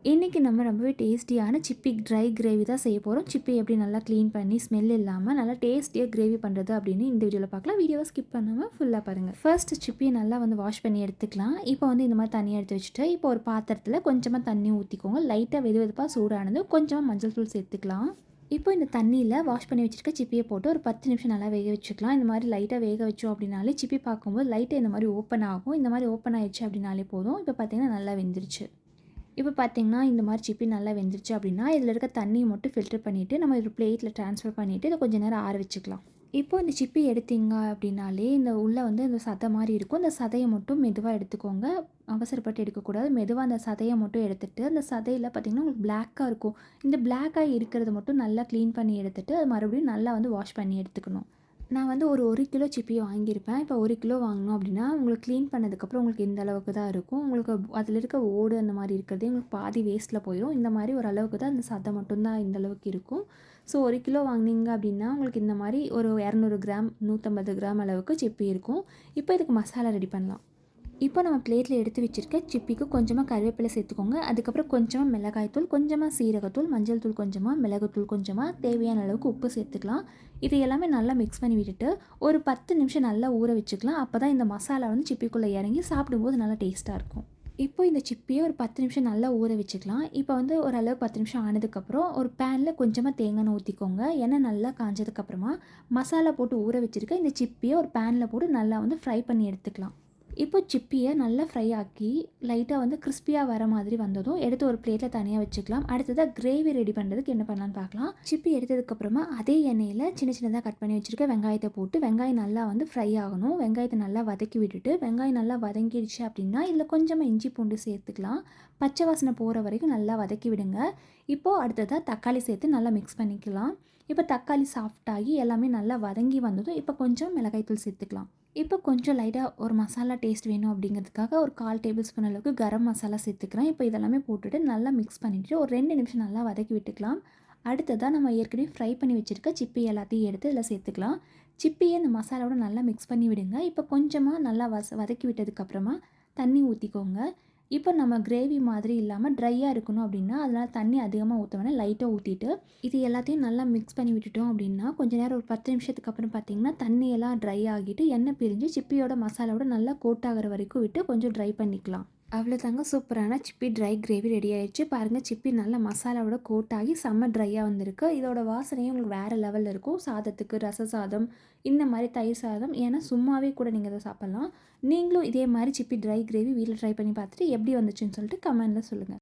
இன்றைக்கி நம்ம ரொம்பவே டேஸ்டியான சிப்பி ட்ரை கிரேவி தான் செய்ய போகிறோம். சிப்பி எப்படி நல்லா க்ளீன் பண்ணி ஸ்மெல் இல்லாமல் நல்லா டேஸ்டியாக கிரேவி பண்ணுறது அப்படின்னு இந்த வீடியோவில் பார்க்கலாம். வீடியோவை ஸ்கிப் பண்ணாமல் ஃபுல்லாக பாருங்கள். ஃபர்ஸ்ட்டு சிப்பியை நல்லா வாஷ் பண்ணி எடுத்துக்கலாம். இப்போ இந்த மாதிரி தண்ணி எடுத்து வச்சுட்டு இப்போ ஒரு பாத்திரத்தில் கொஞ்சமாக தண்ணி ஊற்றிக்கோங்க. லைட்டாக வெதுப்பாக சூடானது கொஞ்சமாக மஞ்சள் தூள் சேர்த்துக்கலாம். இப்போ இந்த தண்ணியில் வாஷ் பண்ணி வச்சுருக்க சிப்பியை போட்டு ஒரு 10 நிமிஷம் நல்லா வேக வச்சுக்கலாம். இந்த மாதிரி லைட்டாக வேக வச்சோம் அப்படின்னாலே சிப்பி பார்க்கும்போது லைட்டாக இந்த மாதிரி ஓப்பன் ஆகும். இந்த மாதிரி ஓப்பன் ஆயிடுச்சு அப்படின்னாலே போதும். இப்போ பார்த்திங்கன்னா நல்லா வெந்துருச்சு. இப்போ பார்த்திங்கன்னா இந்த மாதிரி சிப்பி நல்லா வெந்துருச்சு அப்படின்னா இதில் இருக்க தண்ணியை மட்டும் ஃபில்டர் பண்ணிவிட்டு நம்ம ஒரு பிளேட்டில் ட்ரான்ஸ்ஃபர் பண்ணிவிட்டு இதை கொஞ்சம் நேரம் ஆற வச்சுக்கலாம். இப்போ இந்த சிப்பி எடுத்தீங்க அப்படின்னாலே இந்த உள்ளே இந்த சதை மாதிரி இருக்கும். இந்த சதையை மட்டும் மெதுவாக எடுத்துக்கோங்க. அவசரப்பட்டு எடுக்கக்கூடாது. மெதுவாக அந்த சதையை மட்டும் எடுத்துகிட்டு அந்த சதையில் பார்த்திங்கன்னா உங்களுக்கு பிளாக்காக இருக்கும். இந்த பிளாக்காக இருக்கிறத மட்டும் நல்லா க்ளீன் பண்ணி எடுத்துகிட்டு அது மறுபடியும் நல்லா வாஷ் பண்ணி எடுத்துக்கணும். நான் ஒரு கிலோ சிப்பி வாங்கியிருப்பேன். இப்போ 1 கிலோ வாங்கினோம் அப்படின்னா உங்களுக்கு க்ளீன் பண்ணதுக்கப்புறம் உங்களுக்கு இந்த அளவுக்கு தான் இருக்கும். உங்களுக்கு அதில் இருக்க ஓடு அந்த மாதிரி இருக்கிறதே உங்களுக்கு பாதி வேஸ்ட்டில் போயிடும். இந்த மாதிரி ஒரு அளவுக்கு தான் அந்த சதை மட்டும்தான் இந்த அளவுக்கு இருக்கும். ஸோ 1 கிலோ வாங்கினீங்க அப்படின்னா உங்களுக்கு இந்த மாதிரி ஒரு 200 கிராம் 150 கிராம் அளவுக்கு சிப்பி இருக்கும். இப்போ இதுக்கு மசாலா ரெடி பண்ணலாம். இப்போ நம்ம பிளேட்டில் எடுத்து வச்சுருக்க சிப்பிக்கு கொஞ்சமாக கருவேப்பிலை சேர்த்துக்கோங்க. அதுக்கப்புறம் கொஞ்சமாக மிளகாய்த்தூள், கொஞ்சமாக சீரகத்தூள், மஞ்சள் தூள் கொஞ்சமாக, மிளகுத்தூள் கொஞ்சமாக, தேவையான அளவுக்கு உப்பு சேர்த்துக்கலாம். இது எல்லாமே நல்லா மிக்ஸ் பண்ணி விட்டுட்டு ஒரு 10 நிமிஷம் நல்லா ஊற வச்சுக்கலாம். அப்போ தான் இந்த மசாலா சிப்பிக்குள்ளே இறங்கி சாப்பிடும்போது நல்லா டேஸ்ட்டாக இருக்கும். இப்போ இந்த சிப்பியை ஒரு 10 நிமிஷம் நல்லா ஊற வச்சுக்கலாம். இப்போ ஓரளவு 10 நிமிஷம் ஆனதுக்கப்புறம் ஒரு பேனில் கொஞ்சமாக தேங்காய் எண்ணெய் ஊற்றிக்கோங்க. எண்ணெய் நல்லா காஞ்சதுக்கப்புறமா மசாலா போட்டு ஊற வச்சுருக்க இந்த சிப்பியை ஒரு பேனில் போட்டு நல்லா ஃப்ரை பண்ணி எடுத்துக்கலாம். இப்போ சிப்பியை நல்லா ஃப்ரை ஆக்கி லைட்டாக கிறிஸ்பியாக வர மாதிரி வந்ததும் எடுத்து ஒரு பிளேட்டில் தனியாக வச்சுக்கலாம். அடுத்ததாக கிரேவி ரெடி பண்ணுறதுக்கு என்ன பண்ணலான்னு பார்க்கலாம். சிப்பி எடுத்ததுக்கப்புறமா அதே எண்ணெயில் சின்ன சின்னதாக கட் பண்ணி வச்சுருக்க வெங்காயத்தை போட்டு வெங்காயம் நல்லா ஃப்ரை ஆகணும். வெங்காயத்தை நல்லா வதக்கி விட்டுட்டு வெங்காயம் நல்லா வதங்கிடுச்சு அப்படின்னா இதில் கொஞ்சமாக இஞ்சி பூண்டு சேர்த்துக்கலாம். பச்சை வாசனை போகிற வரைக்கும் நல்லா வதக்கி விடுங்க. இப்போது அடுத்ததாக தக்காளி சேர்த்து நல்லா மிக்ஸ் பண்ணிக்கலாம். இப்போ தக்காளி சாஃப்டாகி எல்லாமே நல்லா வதங்கி வந்ததும் இப்போ கொஞ்சம் மிளகாய்த்தூள் சேர்த்துக்கலாம். இப்போ கொஞ்சம் லைட்டாக ஒரு மசாலா டேஸ்ட் வேணும் அப்படிங்கிறதுக்காக ஒரு 1/4 டேபிள் ஸ்பூன் அளவுக்கு கரம் மசாலா சேர்த்துக்கிறேன். இப்போ இதெல்லாமே போட்டுட்டு நல்லா மிக்ஸ் பண்ணிவிட்டு ஒரு 2 நிமிஷம் நல்லா வதக்கி விட்டுக்கலாம். அடுத்ததாக நம்ம ஏற்கனவே ஃப்ரை பண்ணி வச்சுருக்க சிப்பி எல்லாத்தையும் எடுத்து இதில் சேர்த்துக்கலாம். சிப்பியை இந்த மசாலாவோட நல்லா மிக்ஸ் பண்ணி விடுங்க. இப்போ கொஞ்சமாக நல்லா வதக்கி விட்டதுக்கப்புறமா தண்ணி ஊற்றிக்கோங்க. இப்போ நம்ம கிரேவி மாதிரி இல்லாமல் ட்ரையாக இருக்கணும் அப்படின்னா அதனால் தண்ணி அதிகமாக ஊற்ற வேணாம், லைட்டாக ஊற்றிட்டு இது எல்லாத்தையும் நல்லா மிக்ஸ் பண்ணி விட்டுட்டோம் அப்படின்னா கொஞ்சம் நேரம் ஒரு 10 நிமிஷத்துக்கு அப்புறம் பார்த்திங்கன்னா தண்ணியெல்லாம் ட்ரை ஆகிட்டு எண்ணெய் பிரிஞ்சு சிப்பியோட மசாலாவோட நல்லா கோட் ஆகிற வரைக்கும் விட்டு கொஞ்சம் ட்ரை பண்ணிக்கலாம். அவ்வளோதாங்க, சூப்பரான சிப்பி ட்ரை கிரேவி ரெடி ஆயிடுச்சு. பாருங்கள், சிப்பி நல்லா மசாலாவோட கோட் ஆகி செம்ம ட்ரையாக வந்திருக்கு. இதோட வாசனையும் உங்களுக்கு வேறு லெவலில் இருக்கும். சாதத்துக்கு, ரச சாதம், இந்த மாதிரி தயிர் சாதம், ஏன்னா சும்மாவே கூட நீங்கள் இதை சாப்பிட்லாம். நீங்களும் இதே மாதிரி சிப்பி ட்ரை கிரேவி வீட்டில் ட்ரை பண்ணி பார்த்துட்டு எப்படி வந்துச்சுன்னு சொல்லிட்டு கமெண்டில் சொல்லுங்கள்.